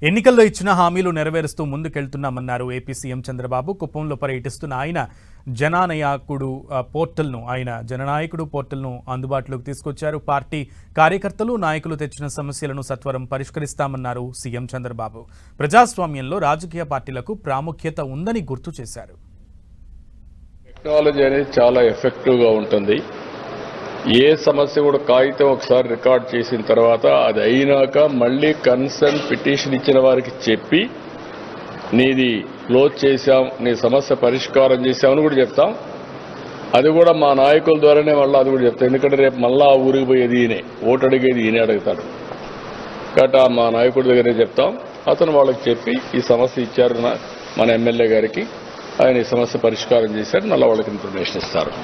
ఎన్నికల్లో ఇచ్చిన హామీలు నెరవేరుస్తూ ముందుకెళ్తున్నామన్నారు ఏపీ సీఎం చంద్రబాబు. కుప్పంలో పర్యటిస్తున్న ఆయన జననాయకుడు పోర్టల్ను అందుబాటులోకి తీసుకొచ్చారు. పార్టీ కార్యకర్తలు నాయకులు తెచ్చిన సమస్యలను సత్వరం పరిష్కరిస్తామన్నారు సీఎం చంద్రబాబు. ప్రజాస్వామ్యంలో రాజకీయ పార్టీలకు ప్రాముఖ్యత ఉందని గుర్తు చేశారు. టెక్నాలజీ అనేది చాలా ఎఫెక్టివ్గా ఉంటుంది. ఏ సమస్య కూడా కాగితం ఒకసారి రికార్డ్ చేసిన తర్వాత అది అయినాక మళ్ళీ కన్సర్న్ పిటిషన్ ఇచ్చిన వారికి చెప్పి నీది క్లోజ్ చేశాం, నీ సమస్య పరిష్కారం చేశామని కూడా చెప్తాం. అది కూడా మా నాయకుల ద్వారానే మళ్ళీ అది కూడా చెప్తాం. ఎందుకంటే రేపు మళ్ళీ ఆ ఊరికి పోయేది ఈయనే, ఓటు అడిగేది ఈయనే అడుగుతాడు. కాబట్టి మా నాయకుడి దగ్గరే చెప్తాం. అతను వాళ్ళకి చెప్పి ఈ సమస్య ఇచ్చారు మన ఎమ్మెల్యే గారికి, ఆయన ఈ సమస్య పరిష్కారం చేశారు, మళ్ళీ వాళ్ళకి ఇన్ఫర్మేషన్ ఇస్తారు.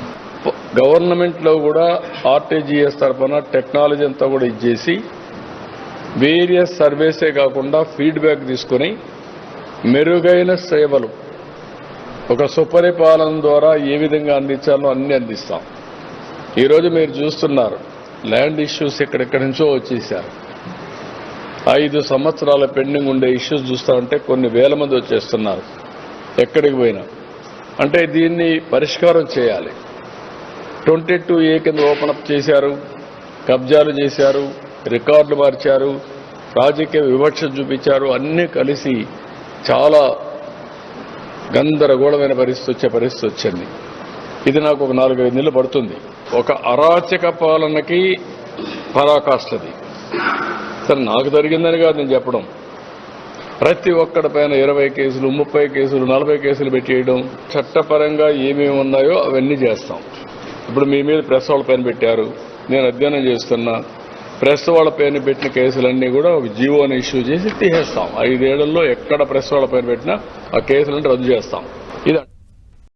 గవర్నమెంట్లో కూడా ఆర్టీజీఎస్ తరఫున టెక్నాలజీ అంతా కూడా ఇచ్చేసి వేరియస్ సర్వీసే కాకుండా ఫీడ్బ్యాక్ తీసుకుని మెరుగైన సేవలు ఒక సుపరిపాలన ద్వారా ఏ విధంగా అందించాలో అన్ని అందిస్తాం. ఈరోజు మీరు చూస్తున్నారు ల్యాండ్ ఇష్యూస్ ఎక్కడెక్కడి నుంచో వచ్చేసారు. 5 సంవత్సరాల పెండింగ్ ఉండే ఇష్యూస్ చూస్తామంటే కొన్ని వేల మంది వచ్చేస్తున్నారు ఎక్కడికి పోయినా. అంటే దీన్ని పరిష్కారం చేయాలి. 22A కింద ఓపెన్ అప్ చేశారు, కబ్జాలు చేశారు, రికార్డులు మార్చారు, రాజకీయ వివక్ష చూపించారు. అన్నీ కలిసి చాలా గందరగోళమైన పరిస్థితి వచ్చింది. ఇది నాకు ఒక 4-5 నెలలు పడుతుంది. ఒక అరాచక పాలనకి పరాకాష్ఠది. సరే, నాకు జరిగిందని కాదు నేను చెప్పడం. ప్రతి ఒక్కడి పైన 20 కేసులు, 30 కేసులు, 40 కేసులు పెట్టేయడం, చట్టపరంగా ఏమేమి ఉన్నాయో అవన్నీ చేస్తాం. ఇప్పుడు మీ మీద ప్రెస్ వాళ్ళ పైన పెట్టారు, నేను అధ్యయనం చేస్తున్నా. ప్రెస్ వాళ్ళ పైన పెట్టిన కేసులన్నీ కూడా ఒక జీవోని ఇష్యూ చేసి తీసేస్తాం. 5 ఏళ్లలో ఎక్కడ ప్రెస్ వాళ్ళ పైన పెట్టినా ఆ కేసులను రద్దు చేస్తాం. ఇది